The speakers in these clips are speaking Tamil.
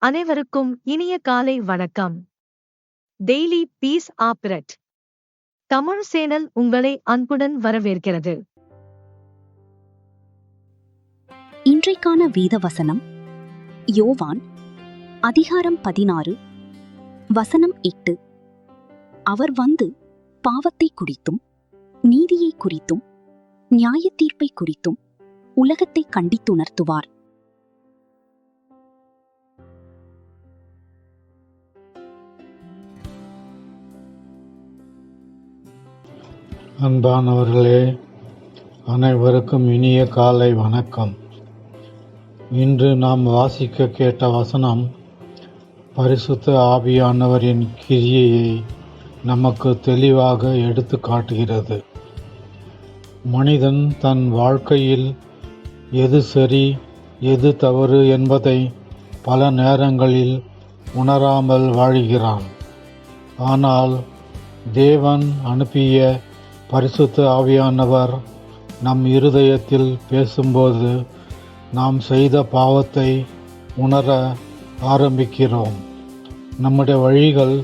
அனைவருக்கும் இனிய காலை வணக்கம். டெய்லி பீஸ் ஆப்ரெட் தமிழ் சேனல் உங்களை அன்புடன் வரவேற்கிறது. இன்றைக்கான வேத வசனம் யோவான் அதிகாரம் 16 வசனம் 8. அவர் வந்து பாவத்தை குறித்தும் நீதியை குறித்தும் நியாயத்தீர்ப்பை குறித்தும் உலகத்தை கண்டித்துணர்த்துவார். அன்பானவர்களே, அனைவருக்கும் இனிய காலை வணக்கம். இன்று நாம் வாசிக்க கேட்ட வசனம் பரிசுத்த ஆவியானவரின் கிரியையை நமக்கு தெளிவாக எடுத்து காட்டுகிறது. மனிதன் தன் வாழ்க்கையில் எது சரி எது தவறு என்பதை பல நேரங்களில் உணராமல் வாழ்கிறான். ஆனால் தேவன் அனுப்பிய பரிசுத்த ஆவியானவர் நம் இருதயத்தில் பேசும்போது நாம் செய்த பாவத்தை உணர ஆரம்பிக்கிறோம். நம்முடைய வழிகள்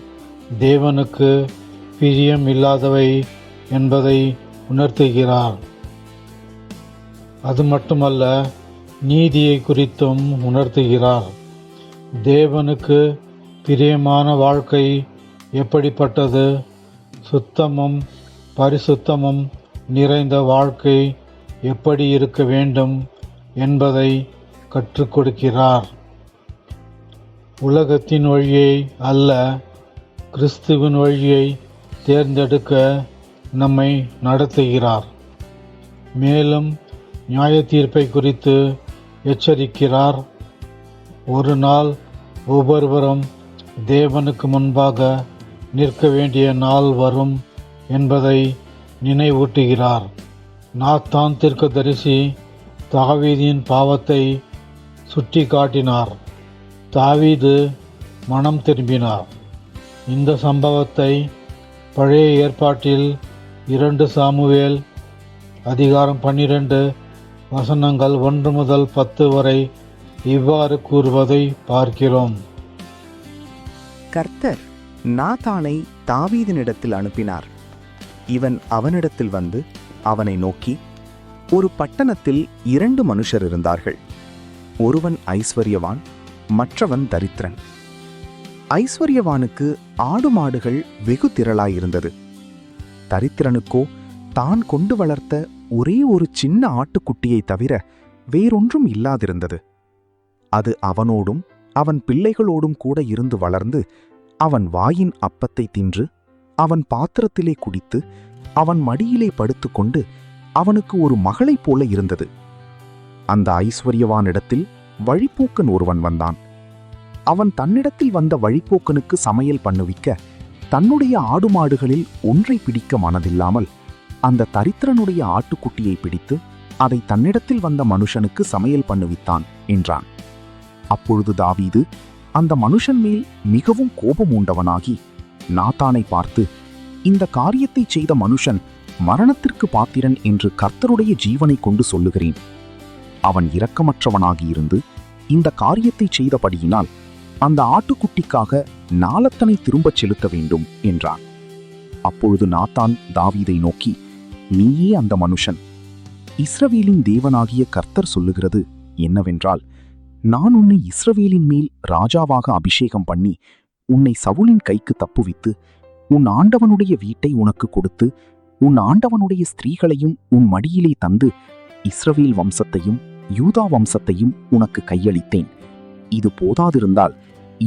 தேவனுக்கு பிரியம் இல்லாதவை என்பதை உணர்த்துகிறார். அது மட்டுமல்ல, நீதியை குறித்தும் உணர்த்துகிறார். தேவனுக்கு பிரியமான வாழ்க்கை எப்படிப்பட்டது? சுத்தமும் பரிசுத்தமும் நிறைந்த வாழ்க்கை எப்படி இருக்க வேண்டும் என்பதை கற்றுக் கொடுக்கிறார். உலகத்தின் வழியை அல்ல, கிறிஸ்துவின் வழியை தேர்ந்தெடுக்க நம்மை நடத்துகிறார். மேலும் நியாய தீர்ப்பை குறித்து எச்சரிக்கிறார். ஒரு நாள் ஒவ்வொருவரும் தேவனுக்கு முன்பாக நிற்க வேண்டிய நாள் வரும் என்பதை நினைவூட்டுகிறார். நாத்தான் தீர்க்கதரிசி தாவீதின் பாவத்தை சுட்டி காட்டினார். தாவீது மனம் திரும்பினார். இந்த சம்பவத்தை பழைய ஏற்பாட்டில் 2 சாமுவேல் அதிகாரம் 12 வசனங்கள் 1 முதல் 10 வரை இவ்வாறு கூறுவதை பார்க்கிறோம். கர்த்தர் நாத்தானை தாவீதினிடத்தில் அனுப்பினார். இவன் அவனிடத்தில் வந்து அவனை நோக்கி, ஒரு பட்டணத்தில் 2 மனுஷர் இருந்தார்கள். ஒருவன் ஐஸ்வர்யவான், மற்றவன் தரித்திரன். ஐஸ்வர்யவானுக்கு ஆடு மாடுகள் வெகு திரளாயிருந்தது. தரித்திரனுக்கோ தான் கொண்டு வளர்த்த ஒரே ஒரு சின்ன ஆட்டுக்குட்டியை தவிர வேறொன்றும் இல்லாதிருந்தது. அது அவனோடும் அவன் பிள்ளைகளோடும் கூட இருந்து வளர்ந்து அவன் வாயின் அப்பத்தை தின்று அவன் பாத்திரத்திலே குடித்து அவன் மடியிலே படுத்துக்கொண்டு அவனுக்கு ஒரு மகளைப் போல இருந்தது. அந்த ஐஸ்வர்யவானிடத்தில் வழிப்போக்கன் ஒருவன் வந்தான். அவன் தன்னிடத்தில் வந்த வழிப்போக்கனுக்கு சமையல் பண்ணுவிக்க தன்னுடைய ஆடு மாடுகளில் ஒன்றை பிடிக்க மனதில்லாமல் அந்த தரித்திரனுடைய ஆட்டுக்குட்டியை பிடித்து அதை தன்னிடத்தில் வந்த மனுஷனுக்கு சமையல் பண்ணுவித்தான் என்றான். அப்பொழுது தாவீது அந்த மனுஷன் மேல் மிகவும் கோபம் உண்டவனாகி நாத்தானை பார்த்து, இந்த காரியத்தை செய்த மனுஷன் மரணத்திற்கு பாத்திரன் என்று கர்த்தருடைய ஜீவனை கொண்டு சொல்லுகிறேன். அவன் இரக்கமற்றவனாகியிருந்து இந்த காரியத்தை செய்தபடியினால் அந்த ஆட்டுக்குட்டிக்காக நாலத்தனை திரும்பச் செலுத்த வேண்டும் என்றான். அப்பொழுது நாத்தான் தாவீதை நோக்கி, நீயே அந்த மனுஷன். இஸ்ரவேலின் தேவனாகிய கர்த்தர் சொல்லுகிறது என்னவென்றால், நான் உன்னை இஸ்ரவேலின் மேல் ராஜாவாக அபிஷேகம் பண்ணி உன்னை சவுலின் கைக்கு தப்புவித்து உன் ஆண்டவனுடைய வீட்டை உனக்கு கொடுத்து உன் ஆண்டவனுடைய ஸ்திரீகளையும் உன் மடியிலே தந்து இஸ்ரவேல் வம்சத்தையும் யூதா வம்சத்தையும் உனக்கு கையளித்தேன். இது போதாதிருந்தால்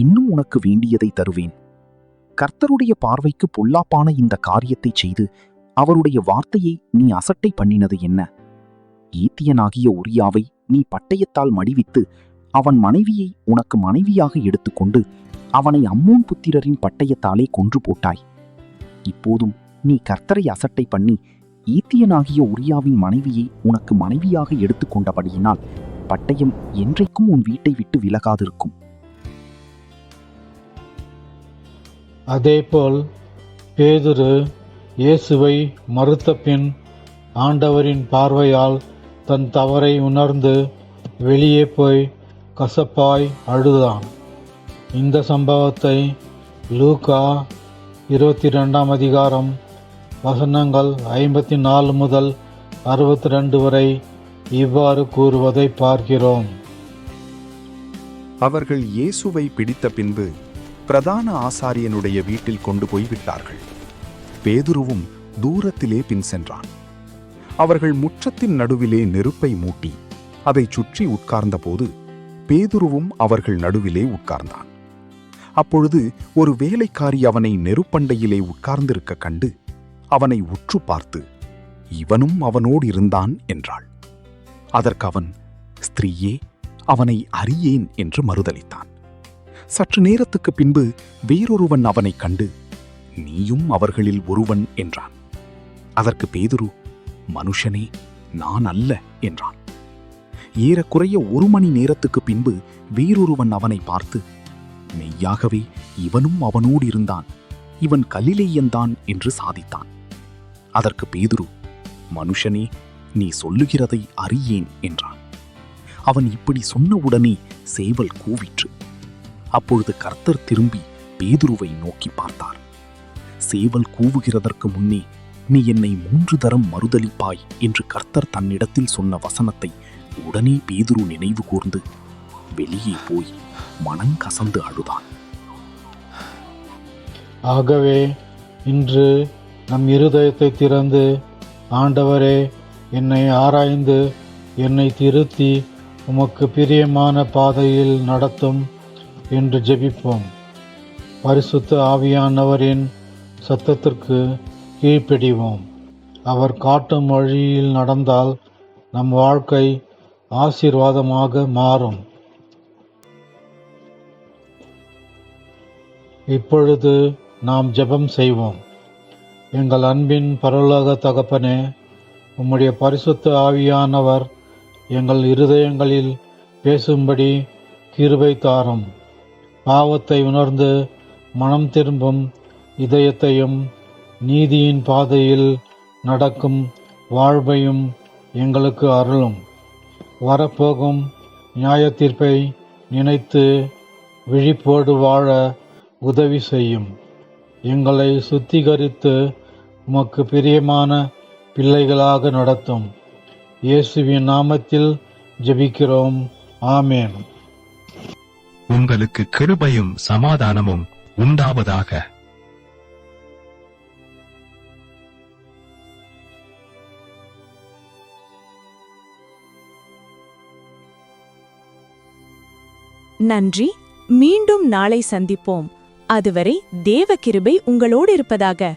இன்னும் உனக்கு வேண்டியதை தருவேன். கர்த்தருடைய பார்வைக்கு பொல்லாப்பான இந்த காரியத்தை செய்து அவருடைய வார்த்தையை நீ அசட்டை பண்ணினது என்ன? ஈத்தியனாகிய உரியாவை நீ பட்டயத்தால் மடிவித்து அவன் மனைவியை உனக்கு மனைவியாக எடுத்துக்கொண்டு அவனை அம்மோன் புத்திரரின் பட்டயத்தாலே கொன்று போட்டாய். இப்போதும் நீ கர்த்தரை அசட்டை பண்ணி ஈத்தியனாகிய உரியாவின் மனைவியை உனக்கு மனைவியாக எடுத்துக்கொண்டபடியினால் பட்டயம் என்றைக்கும் உன் வீட்டை விட்டு விலகாதிருக்கும். அதேபோல் பேதுரு இயேசுவை மறுத்த பின் ஆண்டவரின் பார்வையால் தன் தவறை உணர்ந்து வெளியே போய் கசப்பாய் அழுதான். இந்த சம்பவத்தை லூக்கா 22ஆம் அதிகாரம் வசனங்கள் 54 முதல் 62 வரை இவ்வாறு கூறுவதை பார்க்கிறோம். அவர்கள் இயேசுவை பிடித்த பின்பு பிரதான ஆசாரியனுடைய வீட்டில் கொண்டு போய் விட்டார்கள். பேதுருவும் தூரத்திலே பின் சென்றான். அவர்கள் முற்றத்தின் நடுவிலே நெருப்பை மூட்டி அதைச் சுற்றி உட்கார்ந்தபோது பேதுருவும் அவர்கள் நடுவிலே உட்கார்ந்தான். அப்பொழுது ஒரு வேலைக்காரி அவனை நெருப்பண்டையிலே உட்கார்ந்திருக்க கண்டு அவனை உற்று பார்த்து, இவனும் அவனோடு இருந்தான் என்றாள். அதற்கு அவன், ஸ்திரீயே, அவனை அறியேன் என்று மறுதலித்தான். சற்று நேரத்துக்கு பின்பு வேறொருவன் அவனை கண்டு, நீயும் அவர்களில் ஒருவன் என்றான். அதற்கு பேதுரு, மனுஷனே, நான் அல்ல என்றான். ஏறக்குறைய 1 மணி நேரத்துக்கு பின்பு வேறொருவன் அவனை பார்த்து, மெய்யாகவே இவனும் அவனோடு இருந்தான், இவன் கலிலேயன்தான் என்று சாதித்தான். அதற்கு பேதுரு, மனுஷனே, நீ சொல்லுகிறதை அறியேன் என்றான். அவன் இப்படி சொன்னவுடனே சேவல் கூவிற்று. அப்பொழுது கர்த்தர் திரும்பி பேதுருவை நோக்கி பார்த்தார். சேவல் கூவுகிறதற்கு முன்னே நீ என்னை 3 தரம் மறுதலிப்பாய் என்று கர்த்தர் தன்னிடத்தில் சொன்ன வசனத்தை உடனே பேதுரு நினைவு கூர்ந்து வெளியே போய் மனங்கசந்து அழுதான். ஆகவே இன்று நம் இருதயத்தை திறந்து, ஆண்டவரே, என்னை ஆராய்ந்து என்னை திருத்தி உமக்கு பிரியமான பாதையில் நடத்தும் என்று ஜெபிப்போம். பரிசுத்த ஆவியானவரின் சத்தத்திற்கு கீழ்ப்படிவோம். அவர் காட்டும் வழியில் நடந்தால் நம் வாழ்க்கை ஆசீர்வாதமாக மாறும். இப்பொழுது நாம் ஜெபம் செய்வோம். எங்கள் அன்பின் பரலோக தகப்பனே, உம்முடைய பரிசுத்த ஆவியானவர் எங்கள் இருதயங்களில் பேசும்படி கிருபை தாரும். பாவத்தை உணர்ந்து மனம் திரும்பும் இதயத்தையும் நீதியின் பாதையில் நடக்கும் வாழ்வையும் எங்களுக்கு அருளும். வரப்போகும் நியாயத்தீர்ப்பை நினைத்து விழிப்போடு வாழ உதவி செய்யும். எங்களை சுத்திகரித்து உமக்கு பிரியமான பிள்ளைகளாக நடத்தும். இயேசுவின் நாமத்தில் ஜெபிக்கிறோம். ஆமென். உங்களுக்கு கிருபையும் சமாதானமும் உண்டாவதாக. நன்றி. மீண்டும் நாளை சந்திப்போம். அதுவரை தேவ கிருபை உங்களோடு இருப்பதாக.